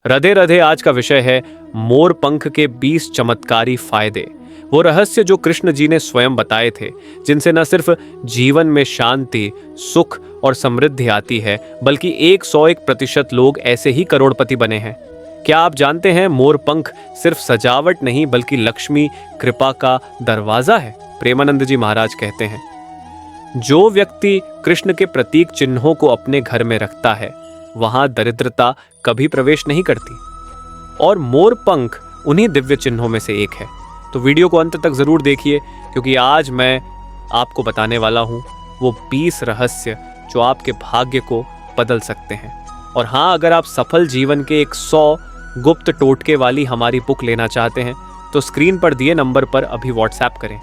राधे राधे। आज का विषय है मोर पंख के 20 चमत्कारी फायदे। वो रहस्य जो कृष्ण जी ने स्वयं बताए थे, जिनसे न सिर्फ जीवन में शांति, सुख और समृद्धि आती है, बल्कि 101% लोग ऐसे ही करोड़पति बने हैं। क्या आप जानते हैं, मोर पंख सिर्फ सजावट नहीं बल्कि लक्ष्मी कृपा का दरवाजा है। प्रेमानंद जी महाराज कहते हैं, जो व्यक्ति कृष्ण के प्रतीक चिन्हों को अपने घर में रखता है, वहां दरिद्रता कभी प्रवेश नहीं करती। और मोर पंख उन्हीं दिव्य चिन्हों में से एक है। तो वीडियो को अंत तक जरूर देखिए, क्योंकि आज मैं आपको बताने वाला हूं वो 20 रहस्य जो आपके भाग्य को बदल सकते हैं। और हाँ, अगर आप सफल जीवन के 100 गुप्त टोटके वाली हमारी बुक लेना चाहते हैं तो स्क्रीन पर दिए नंबर पर अभी व्हाट्सएप करें।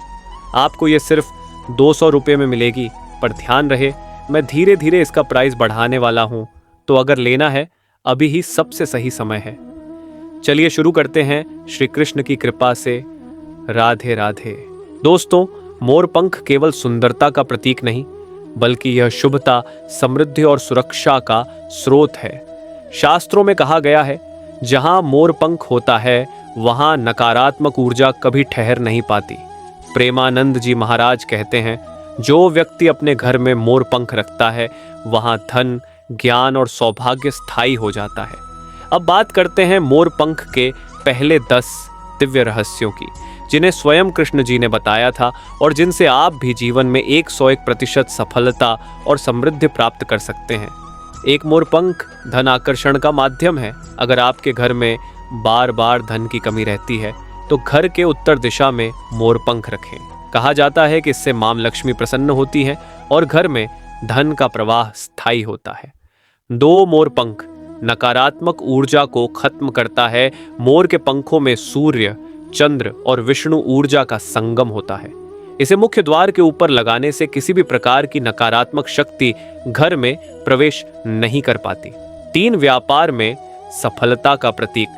आपको ये सिर्फ 200 रुपये में मिलेगी, पर ध्यान रहे मैं धीरे धीरे इसका प्राइस बढ़ाने वाला हूं, तो अगर लेना है अभी ही सबसे सही समय है। चलिए शुरू करते हैं श्री कृष्ण की कृपा से। राधे राधे। दोस्तों, मोर पंख केवल सुंदरता का प्रतीक नहीं, बल्कि यह शुभता, समृद्धि और सुरक्षा का स्रोत है। शास्त्रों में कहा गया है, जहां मोर पंख होता है वहां नकारात्मक ऊर्जा कभी ठहर नहीं पाती। प्रेमानंद जी महाराज कहते हैं, जो व्यक्ति अपने घर में मोर पंख रखता है वहां धन, ज्ञान और सौभाग्य स्थायी हो जाता है। अब बात करते हैं मोर पंख के पहले 10 दिव्य रहस्यों की, जिन्हें स्वयं कृष्ण जी ने बताया था और जिनसे आप भी जीवन में 101% सफलता और समृद्धि प्राप्त कर सकते हैं। एक मोर पंख धन आकर्षण का माध्यम है। अगर आपके घर में बार बार धन की कमी रहती है तो घर के उत्तर दिशा में मोर पंख रखें। कहा जाता है कि इससे मां लक्ष्मी प्रसन्न होती है और घर में धन का प्रवाह स्थायी होता है। 2 मोर पंख नकारात्मक ऊर्जा को खत्म करता है। मोर के पंखों में सूर्य, चंद्र और विष्णु ऊर्जा का संगम होता है। इसे मुख्य द्वार के ऊपर लगाने से किसी भी प्रकार की नकारात्मक शक्ति घर में प्रवेश नहीं कर पाती। 3 व्यापार में सफलता का प्रतीक।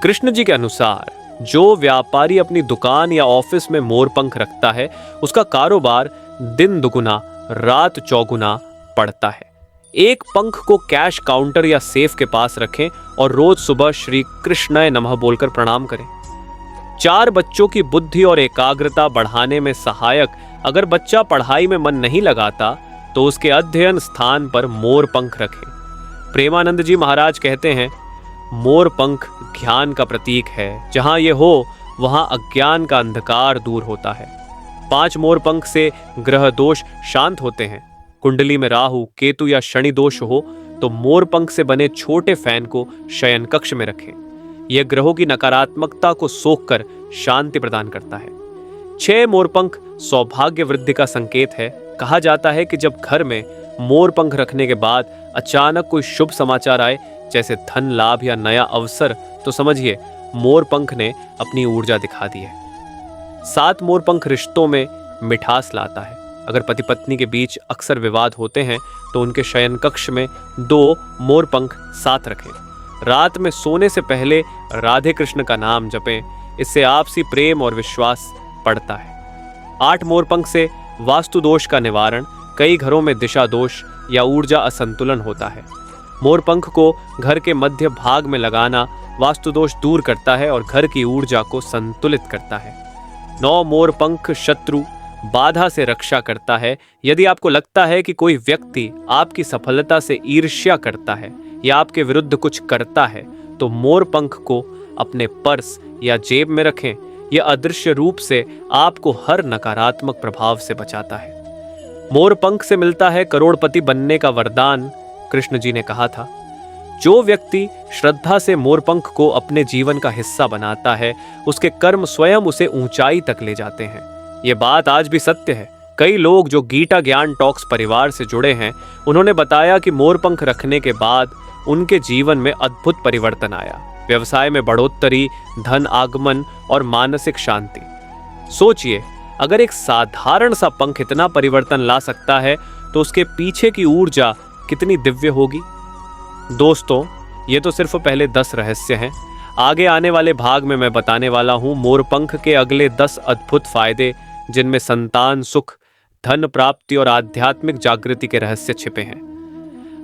कृष्ण जी के अनुसार जो व्यापारी अपनी दुकान या ऑफिस में मोर पंख रखता है, उसका कारोबार दिन दुगुना रात चौगुना पड़ता है। एक पंख को कैश काउंटर या सेफ के पास रखें और रोज सुबह श्री कृष्णाय नमः बोलकर प्रणाम करें। 4 बच्चों की बुद्धि और एकाग्रता बढ़ाने में सहायक। अगर बच्चा पढ़ाई में मन नहीं लगाता तो उसके अध्ययन स्थान पर मोर पंख रखें। प्रेमानंद जी महाराज कहते हैं, मोर पंख ज्ञान का प्रतीक है। जहां यह हो वहां अज्ञान का अंधकार दूर होता है। 5 मोर पंख से ग्रह दोष शांत होते हैं। कुंडली में राहु, केतु या शनि दोष हो तो मोर पंख से बने छोटे फैन को शयन कक्ष में रखें। यह ग्रहों की नकारात्मकता को सोखकर शांति प्रदान करता है। 6 मोर पंख सौभाग्य वृद्धि का संकेत है। कहा जाता है कि जब घर में मोर पंख रखने के बाद अचानक कोई शुभ समाचार आए, जैसे धन लाभ या नया अवसर, तो समझिए मोर पंख ने अपनी ऊर्जा दिखा दी है। 7 मोर पंख रिश्तों में मिठास लाता है। अगर पति पत्नी के बीच अक्सर विवाद होते हैं तो उनके शयन कक्ष में 2 मोर पंख साथ रखें। रात में सोने से पहले राधे कृष्ण का नाम जपें। इससे आपसी प्रेम और विश्वास बढ़ता है। 8 मोर पंख से वास्तु दोष का निवारण। कई घरों में दिशा दोष या ऊर्जा असंतुलन होता है। मोर पंख को घर के मध्य भाग में लगाना वास्तु दोष दूर करता है और घर की ऊर्जा को संतुलित करता है। 9 मोर पंख शत्रु बाधा से रक्षा करता है। यदि आपको लगता है कि कोई व्यक्ति आपकी सफलता से ईर्ष्या करता है या आपके विरुद्ध कुछ करता है, तो मोर पंख को अपने पर्स या जेब में रखें। यह अदृश्य रूप से आपको हर नकारात्मक प्रभाव से बचाता है। मोर पंख से मिलता है करोड़पति बनने का वरदान। कृष्ण जी ने कहा था, जो व्यक्ति श्रद्धा से मोर पंख को अपने जीवन का हिस्सा बनाता है, उसके कर्म स्वयं उसे ऊंचाई तक ले जाते हैं। ये बात आज भी सत्य है। कई लोग जो गीता ज्ञान टॉक्स परिवार से जुड़े हैं, उन्होंने बताया कि मोर पंख रखने के बाद उनके जीवन में अद्भुत परिवर्तन आया। व्यवसाय में बढ़ोतरी, धन आगमन और मानसिक शांति। सोचिए, अगर एक साधारण सा पंख इतना परिवर्तन ला सकता है तो उसके पीछे की ऊर्जा कितनी दिव्य होगी। दोस्तों, ये तो सिर्फ पहले 10 रहस्य हैं। आगे आने वाले भाग में मैं बताने वाला हूं मोर पंख के अगले 10 अद्भुत फायदे, जिनमें संतान सुख, धन प्राप्ति और आध्यात्मिक जागृति के रहस्य छिपे हैं।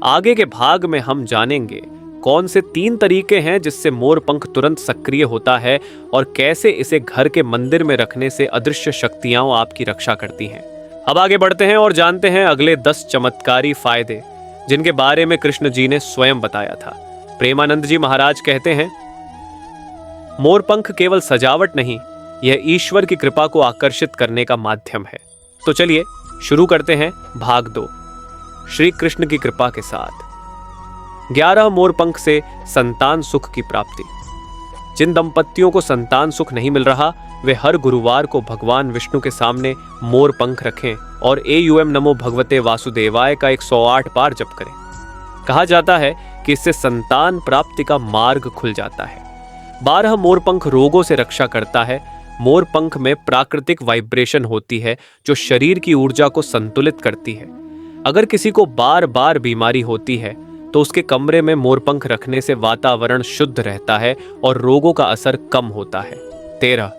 आगे के भाग में हम जानेंगे कौन से 3 तरीके हैं जिससे मोर पंख तुरंत सक्रिय होता है और कैसे इसे घर के मंदिर में रखने से अदृश्य शक्तियां आपकी रक्षा करती हैं। अब आगे बढ़ते हैं और जानते हैं अगले 10 चमत्कारी फायदे जिनके बारे में कृष्ण जी ने स्वयं बताया था। प्रेमानंद जी महाराज कहते हैं, मोरपंख केवल सजावट नहीं, यह ईश्वर की कृपा को आकर्षित करने का माध्यम है। तो चलिए शुरू करते हैं भाग 2, श्री कृष्ण की कृपा के साथ। 11 मोरपंख से संतान सुख की प्राप्ति। जिन दंपतियों को संतान सुख नहीं मिल रहा, वे हर गुरुवार को भगवान विष्णु के सामने मोर पंख रखें और AUM नमो भगवते वासुदेवाय का 108 बार जप करें। कहा जाता है कि इससे संतान प्राप्ति का मार्ग खुल जाता है। 12 मोरपंख रोगों से रक्षा करता है। मोरपंख में प्राकृतिक वाइब्रेशन होती है जो शरीर की ऊर्जा को संतुलित करती है। अगर किसी को बार बार बीमारी होती है तो उसके कमरे में मोरपंख रखने से वातावरण शुद्ध रहता है और रोगों का असर कम होता है। 13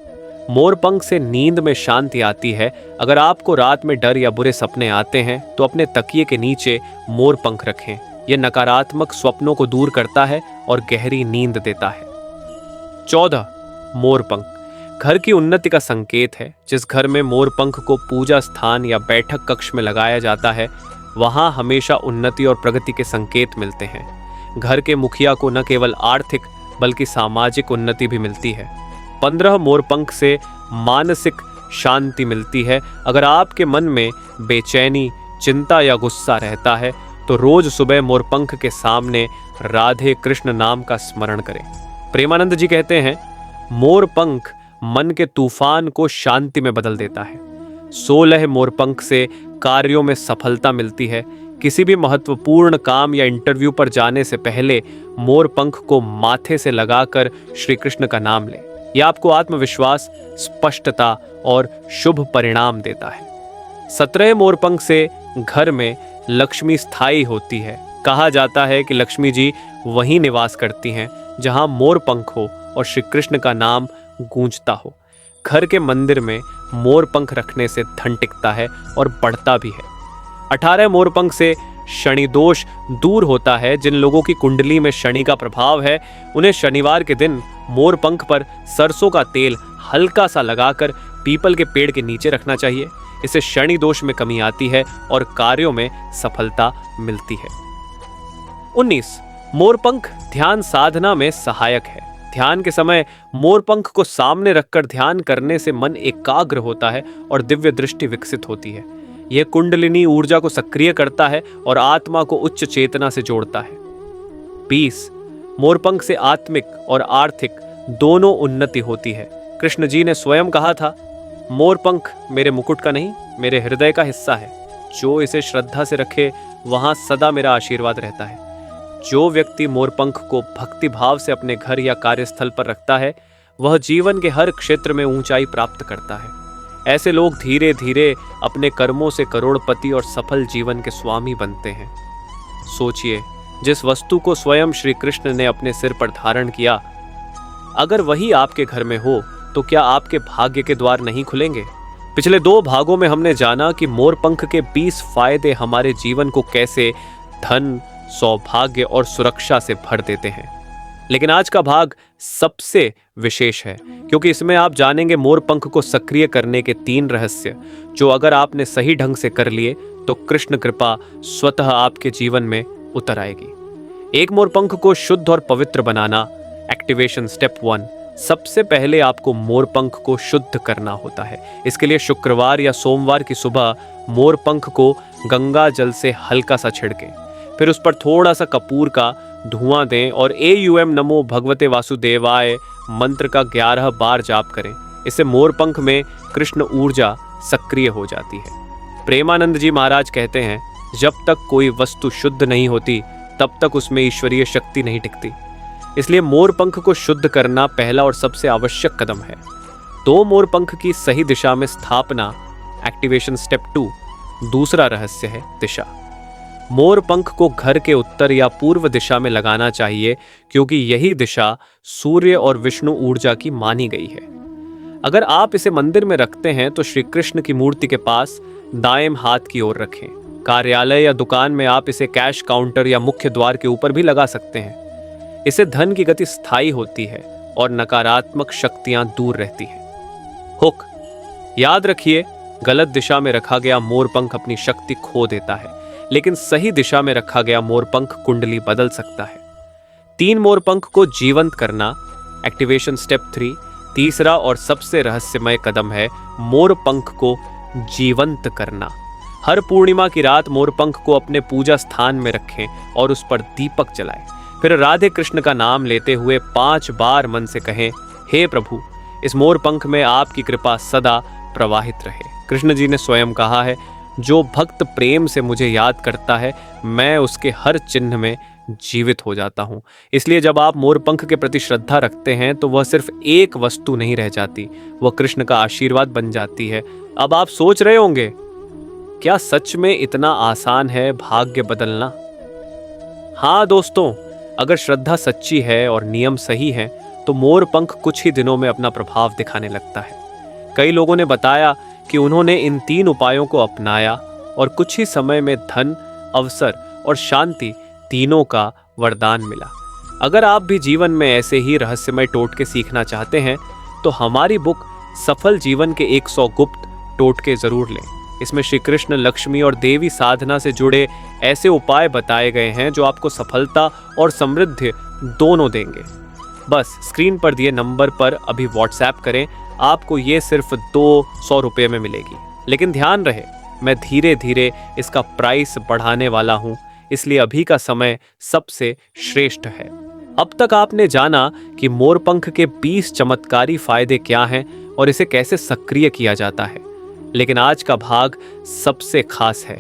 मोरपंख से नींद में शांति आती है। अगर आपको रात में डर या बुरे सपने आते हैं तो अपने तकिए के नीचे मोरपंख रखें। यह नकारात्मक स्वप्नों को दूर करता है और गहरी नींद देता है। 14 मोरपंख घर की उन्नति का संकेत है। जिस घर में मोरपंख को पूजा स्थान या बैठक कक्ष में लगाया जाता है, वहां हमेशा उन्नति और प्रगति के संकेत मिलते हैं। घर के मुखिया को न केवल आर्थिक बल्कि सामाजिक उन्नति भी मिलती है। 15 मोरपंख से मानसिक शांति मिलती है। अगर आपके मन में बेचैनी, चिंता या गुस्सा रहता है तो रोज सुबह मोरपंख के सामने राधे कृष्ण नाम का स्मरण करें। प्रेमानंद जी कहते हैं, मोरपंख मन के तूफान को शांति में बदल देता है। 16 मोरपंख से कार्यों में सफलता मिलती है। किसी भी महत्वपूर्ण काम या इंटरव्यू पर जाने से पहले मोरपंख को माथे से लगाकर श्री कृष्ण का नाम लें। यह आपको आत्मविश्वास, स्पष्टता और शुभ परिणाम देता है। 17 मोरपंख से घर में लक्ष्मी स्थायी होती है। कहा जाता है कि लक्ष्मी जी वहीं निवास करती हैं जहां मोरपंख हो और श्री कृष्ण का नाम गूंजता हो। घर के मंदिर में मोरपंख रखने से धन टिकता है और बढ़ता भी है। 18 मोरपंख से शनि दोष दूर होता है। जिन लोगों की कुंडली में शनि का प्रभाव है, उन्हें शनिवार के दिन मोरपंख पर सरसों का तेल हल्का सा लगाकर पीपल के पेड़ के नीचे रखना चाहिए। इससे शनि दोष में कमी आती है और कार्यों में सफलता मिलती है। 19 मोरपंख ध्यान साधना में सहायक है। ध्यान के समय मोरपंख को सामने रखकर ध्यान करने से मन एकाग्र होता है और दिव्य दृष्टि विकसित होती है। यह कुंडलिनी ऊर्जा को सक्रिय करता है और आत्मा को उच्च चेतना से जोड़ता है। 20 मोरपंख से आत्मिक और आर्थिक दोनों उन्नति होती है। कृष्ण जी ने स्वयं कहा था, मोरपंख मेरे मुकुट का नहीं, मेरे हृदय का हिस्सा है। जो इसे श्रद्धा से रखे वहां सदा मेरा आशीर्वाद रहता है। जो व्यक्ति मोरपंख को भक्ति भाव से अपने घर या कार्यस्थल पर रखता है, वह जीवन के हर क्षेत्र में ऊंचाई प्राप्त करता है। ऐसे लोग धीरे धीरे अपने कर्मों से करोड़पति और सफल जीवन के स्वामी बनते हैं। सोचिए, जिस वस्तु को स्वयं श्री कृष्ण ने अपने सिर पर धारण किया, अगर वही आपके घर में हो तो क्या आपके भाग्य के द्वार नहीं खुलेंगे? पिछले 2 भागों में हमने जाना कि मोरपंख के 20 फायदे हमारे जीवन को कैसे धन, सौभाग्य और सुरक्षा से भर देते हैं। लेकिन आज का भाग सबसे विशेष है क्योंकि इसमें आप जानेंगे मोरपंख को सक्रिय करने के 3 रहस्य, जो अगर आपने सही ढंग से कर लिए तो कृष्ण कृपा स्वतः आपके जीवन में उतर आएगी। एक मोरपंख को शुद्ध और पवित्र बनाना। Activation step 1। सबसे पहले आपको मोरपंख को शुद्ध करना होता है। इसके लिए शुक्रवार या सोमवार की सुबह मोरपंख को गंगा जल से हल्का सा छिड़कें। फिर उस पर थोड़ा सा कपूर का धुआं दें और AUM नमो भगवते वासुदेवाय मंत्र का 11 बार जाप करें। इससे मोरपंख में कृष्ण ऊर्जा सक्रिय हो जाती है। प्रेमानंद जी महाराज कहते हैं, जब तक कोई वस्तु शुद्ध नहीं होती तब तक उसमें ईश्वरीय शक्ति नहीं टिकती। इसलिए मोरपंख को शुद्ध करना पहला और सबसे आवश्यक कदम है। 2 मोरपंख की सही दिशा में स्थापना। Activation step 2। दूसरा रहस्य है दिशा। मोरपंख को घर के उत्तर या पूर्व दिशा में लगाना चाहिए क्योंकि यही दिशा सूर्य और विष्णु ऊर्जा की मानी गई है। अगर आप इसे मंदिर में रखते हैं तो श्री कृष्ण की मूर्ति के पास दाएं हाथ की ओर रखें। कार्यालय या दुकान में आप इसे कैश काउंटर या मुख्य द्वार के ऊपर भी लगा सकते हैं। इससे धन की गति स्थायी होती है और नकारात्मक शक्तियां दूर रहती हैं। हुक, याद रखिए, गलत दिशा में रखा गया मोरपंख अपनी शक्ति खो देता है, लेकिन सही दिशा में रखा गया मोरपंख कुंडली बदल सकता है। 3 मोरपंख को जीवंत करना, एक्टिवेशन स्टेप 3। तीसरा और सबसे रहस्यमय कदम है मोरपंख को जीवंत करना। हर पूर्णिमा की रात मोरपंख को अपने पूजा स्थान में रखें और उस पर दीपक जलाएं। फिर राधे कृष्ण का नाम लेते हुए 5 बार मन से कहें, हे प्रभु, इस मोरपंख में आपकी कृपा सदा प्रवाहित रहे। कृष्ण जी ने स्वयं कहा है, जो भक्त प्रेम से मुझे याद करता है, मैं उसके हर चिन्ह में जीवित हो जाता हूँ। इसलिए जब आप मोरपंख के प्रति श्रद्धा रखते हैं तो वह सिर्फ एक वस्तु नहीं रह जाती, वह कृष्ण का आशीर्वाद बन जाती है। अब आप सोच रहे होंगे, क्या सच में इतना आसान है भाग्य बदलना? हाँ दोस्तों, अगर श्रद्धा सच्ची है और नियम सही है तो मोरपंख कुछ ही दिनों में अपना प्रभाव दिखाने लगता है। कई लोगों ने बताया कि उन्होंने इन 3 उपायों को अपनाया और कुछ ही समय में धन, अवसर और शांति तीनों का वरदान मिला। अगर आप भी जीवन में ऐसे ही रहस्यमय टोटके सीखना चाहते हैं तो हमारी बुक सफल जीवन के 100 गुप्त टोटके जरूर लें। इसमें श्री कृष्ण, लक्ष्मी और देवी साधना से जुड़े ऐसे उपाय बताए गए हैं जो आपको सफलता और समृद्धि दोनों देंगे। बस स्क्रीन पर दिए नंबर पर अभी व्हाट्सएप करें, आपको ये सिर्फ 200 रुपये में मिलेगी। लेकिन ध्यान रहे, मैं धीरे धीरे इसका प्राइस बढ़ाने वाला हूँ, इसलिए अभी का समय सबसे श्रेष्ठ है। अब तक आपने जाना कि मोरपंख के 20 चमत्कारी फायदे क्या हैं और इसे कैसे सक्रिय किया जाता है। लेकिन आज का भाग सबसे खास है,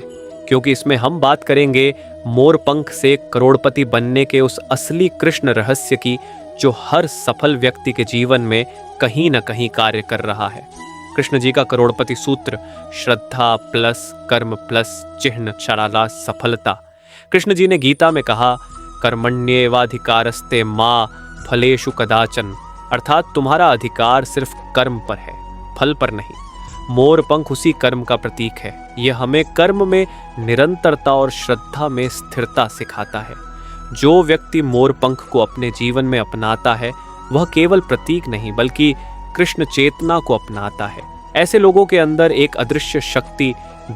क्योंकि इसमें हम बात करेंगे मोरपंख से करोड़पति बनने के उस असली कृष्ण रहस्य की, जो हर सफल व्यक्ति के जीवन में कहीं न कहीं कार्य कर रहा है। कृष्ण जी का करोड़पति सूत्र, श्रद्धा प्लस कर्म प्लस चिह्न चलाला सफलता। कृष्ण जी ने गीता में कहा, कर्मण्येवाधिकारस्ते मां फलेषु कदाचन, अर्थात तुम्हारा अधिकार सिर्फ कर्म पर है, फल पर नहीं। मोरपंख उसी कर्म का प्रतीक है। यह हमें कर्म में निरंतरता और श्रद्धा में स्थिरता सिखाता है। जो व्यक्ति मोरपंख को अपने जीवन में अपनाता है वह केवल प्रतीक नहीं बल्कि कृष्ण चेतना को अपनाता है। ऐसे लोगों के अंदर एक अदृश्य शक्ति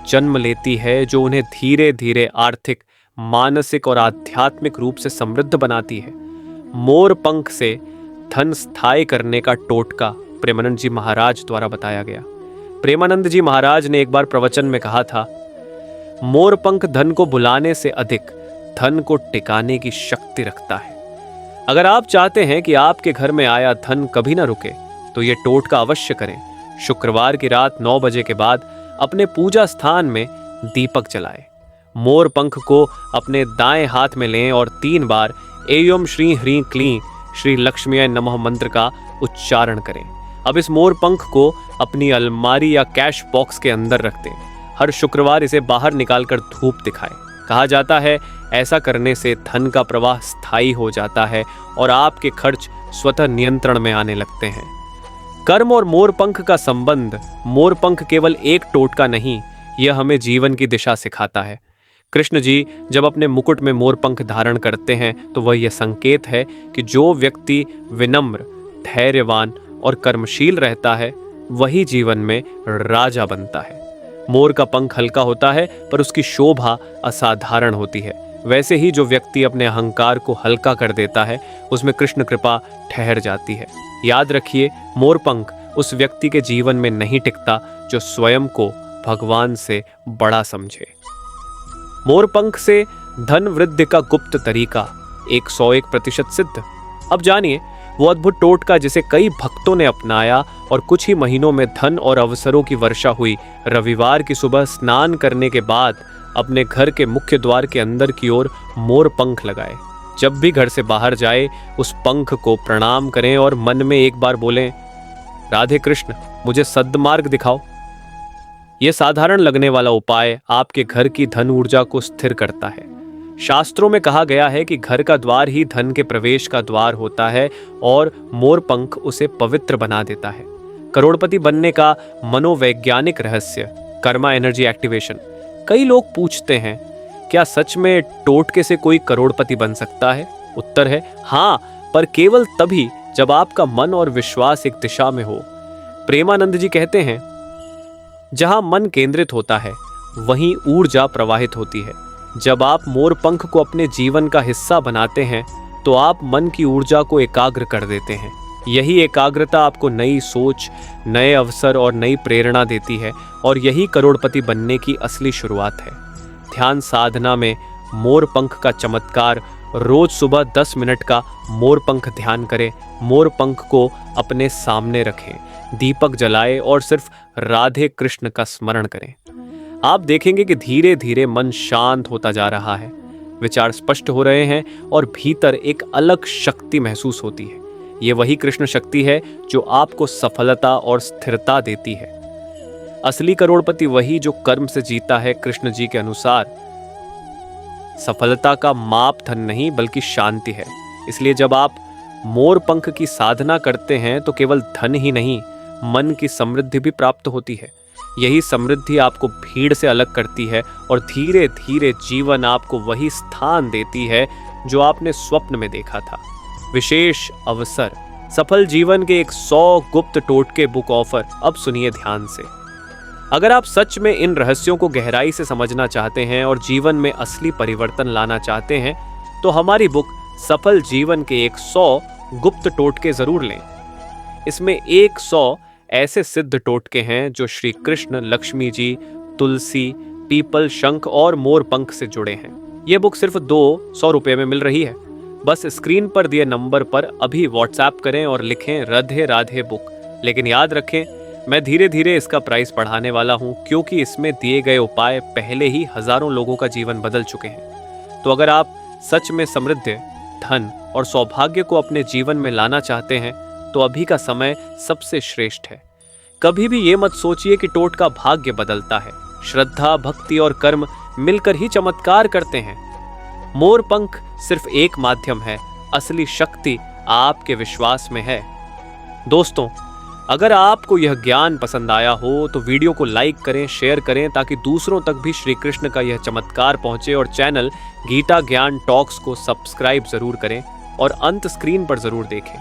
जन्म लेती है जो उन्हें धीरे धीरे आर्थिक, मानसिक और आध्यात्मिक रूप से समृद्ध बनाती है। मोरपंख से धन स्थायी करने का टोटका प्रेमानंद जी महाराज द्वारा बताया गया। प्रेमानंद जी महाराज ने एक बार प्रवचन में कहा था, मोरपंख धन को बुलाने से अधिक धन को टिकाने की शक्ति रखता है। अगर आप चाहते हैं कि आपके घर में आया धन कभी ना रुके तो ये टोटका अवश्य करें। शुक्रवार की रात 9 बजे के बाद अपने पूजा स्थान में दीपक जलाएं। मोरपंख को अपने दाएं हाथ में लें और 3 बार एयम श्री ह्रीं क्लीं श्री लक्ष्मीय नमः मंत्र का उच्चारण करें। अब इस मोरपंख को अपनी अलमारी या कैश बॉक्स के अंदर रख दें। हर शुक्रवार इसे बाहर निकालकर धूप दिखाएं। कहा जाता है ऐसा करने से धन का प्रवाह स्थायी हो जाता है और आपके खर्च स्वतः नियंत्रण में आने लगते हैं। कर्म और मोरपंख का संबंध, मोरपंख केवल एक टोटका नहीं, यह हमें जीवन की दिशा सिखाता है। कृष्ण जी जब अपने मुकुट में मोरपंख धारण करते हैं तो वह यह संकेत है कि जो व्यक्ति विनम्र, धैर्यवान और कर्मशील रहता है वही जीवन में राजा बनता है। मोर का पंख हल्का होता है पर उसकी शोभा असाधारण होती है। वैसे ही जो व्यक्ति अपने अहंकार को हल्का कर देता है उसमें कृष्ण कृपा ठहर जाती है। याद रखिए, मोरपंख उस व्यक्ति के जीवन में नहीं टिकता जो स्वयं को भगवान से बड़ा समझे। मोरपंख से धन वृद्धि का गुप्त तरीका 101% सिद्ध। अब जानिए वो अद्भुत टोटका जिसे कई भक्तों ने अपनाया और कुछ ही महीनों में धन और अवसरों की वर्षा हुई। रविवार की सुबह स्नान करने के बाद अपने घर के मुख्य द्वार के अंदर की ओर मोरपंख लगाए। जब भी घर से बाहर जाए उस पंख को प्रणाम करें और मन में एक बार बोलें, राधे कृष्ण मुझे सद्मार्ग दिखाओ। यह साधारण लगने वाला उपाय आपके घर की धन ऊर्जा को स्थिर करता है। शास्त्रों में कहा गया है कि घर का द्वार ही धन के प्रवेश का द्वार होता है और मोरपंख उसे पवित्र बना देता है। करोड़पति बनने का मनोवैज्ञानिक रहस्य, कर्मा एनर्जी एक्टिवेशन। कई लोग पूछते हैं, क्या सच में टोटके से कोई करोड़पति बन सकता है? उत्तर है हाँ, पर केवल तभी जब आपका मन और विश्वास एक दिशा में हो। प्रेमानंद जी कहते हैं, जहां मन केंद्रित होता है वहीं ऊर्जा प्रवाहित होती है। जब आप मोरपंख को अपने जीवन का हिस्सा बनाते हैं तो आप मन की ऊर्जा को एकाग्र कर देते हैं। यही एकाग्रता आपको नई सोच, नए अवसर और नई प्रेरणा देती है, और यही करोड़पति बनने की असली शुरुआत है। ध्यान साधना में मोरपंख का चमत्कार। रोज सुबह 10 मिनट का मोरपंख ध्यान करें। मोरपंख को अपने सामने रखें, दीपक जलाएं और सिर्फ राधे कृष्ण का स्मरण करें। आप देखेंगे कि धीरे धीरे मन शांत होता जा रहा है, विचार स्पष्ट हो रहे हैं और भीतर एक अलग शक्ति महसूस होती है। ये वही कृष्ण शक्ति है जो आपको सफलता और स्थिरता देती है। असली करोड़पति वही जो कर्म से जीता है। कृष्ण जी के अनुसार सफलता का माप धन नहीं बल्कि शांति है। इसलिए जब आप मोरपंख की साधना करते हैं तो केवल धन ही नहीं, मन की समृद्धि भी प्राप्त होती है। यही समृद्धि आपको भीड़ से अलग करती है और धीरे धीरे जीवन आपको वही स्थान देती है जो आपने स्वप्न में देखा था। विशेष अवसर, सफल जीवन के 100 गुप्त टोटके बुक ऑफर। अब सुनिए ध्यान से। अगर आप सच में इन रहस्यों को गहराई से समझना चाहते हैं और जीवन में असली परिवर्तन लाना चाहते हैं तो हमारी बुक सफल जीवन के 100 गुप्त टोटके जरूर लें। इसमें 100 ऐसे सिद्ध टोटके हैं जो श्री कृष्ण, लक्ष्मी जी, तुलसी, पीपल, शंख और मोरपंख से जुड़े हैं। यह बुक सिर्फ 200 रुपये में मिल रही है। बस स्क्रीन पर दिए नंबर पर अभी व्हाट्सएप करें और लिखें राधे राधे बुक। लेकिन याद रखें, मैं धीरे धीरे इसका प्राइस बढ़ाने वाला हूं, क्योंकि इसमें दिए गए उपाय पहले ही हजारों लोगों का जीवन बदल चुके हैं। तो अगर आप सच में समृद्धि, धन और सौभाग्य को अपने जीवन में लाना चाहते हैं तो अभी का समय सबसे श्रेष्ठ है। कभी भी ये मत सोचिए कि टोटका भाग्य बदलता है। श्रद्धा, भक्ति और कर्म मिलकर ही चमत्कार करते हैं। मोरपंख सिर्फ एक माध्यम है, असली शक्ति आपके विश्वास में है। दोस्तों, अगर आपको यह ज्ञान पसंद आया हो तो वीडियो को लाइक करें, शेयर करें, ताकि दूसरों तक भी श्री कृष्ण का यह चमत्कार पहुंचे। और चैनल गीता ज्ञान टॉक्स को सब्सक्राइब जरूर करें और अंत स्क्रीन पर जरूर देखें।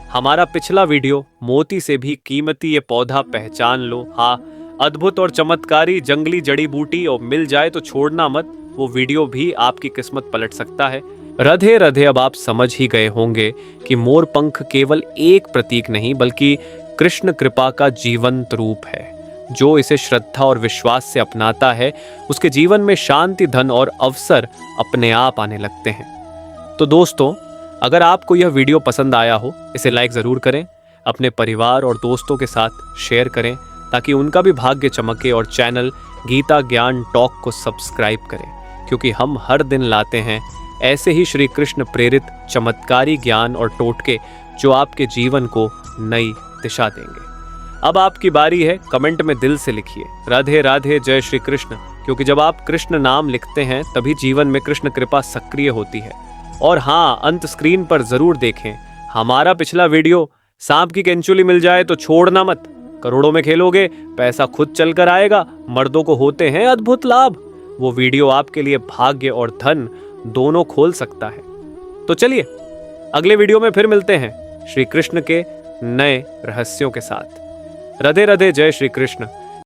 हमारा पिछला वीडियो मोती से भी कीमती ये पौधा पहचान लो, हाँ, अद्भुत और चमत्कारी जंगली जड़ी बूटी और मिल जाए तो छोड़ना मत, वो वीडियो भी आपकी किस्मत पलट सकता है। राधे राधे। अब आप समझ ही गए होंगे कि मोरपंख केवल एक प्रतीक नहीं बल्कि कृष्ण कृपा का जीवंत रूप है। जो इसे श्रद्धा और विश्वास से अपनाता है उसके जीवन में शांति, धन और अवसर अपने आप आने लगते हैं। तो दोस्तों, अगर आपको यह वीडियो पसंद आया हो, इसे लाइक जरूर करें, अपने परिवार और दोस्तों के साथ शेयर करें ताकि उनका भी भाग्य चमके, और चैनल गीता ज्ञान टॉक को सब्सक्राइब करें, क्योंकि हम हर दिन लाते हैं ऐसे ही श्री कृष्ण प्रेरित चमत्कारी ज्ञान और टोटके जो आपके जीवन को नई दिशा देंगे। अब आपकी बारी है, कमेंट में दिल से लिखिए राधे राधे, जय श्री कृष्ण, क्योंकि जब आप कृष्ण नाम लिखते हैं तभी जीवन में कृष्ण कृपा सक्रिय होती है। और हाँ, अंत स्क्रीन पर जरूर देखें हमारा पिछला वीडियो, सांप की केंचुली मिल जाए तो छोड़ना मत, करोड़ों में खेलोगे, पैसा खुद चलकर आएगा, मर्दों को होते हैं अद्भुत लाभ। वो वीडियो आपके लिए भाग्य और धन दोनों खोल सकता है। तो चलिए अगले वीडियो में फिर मिलते हैं श्री कृष्ण के नए रहस्यों के साथ। राधे राधे, जय श्री कृष्ण।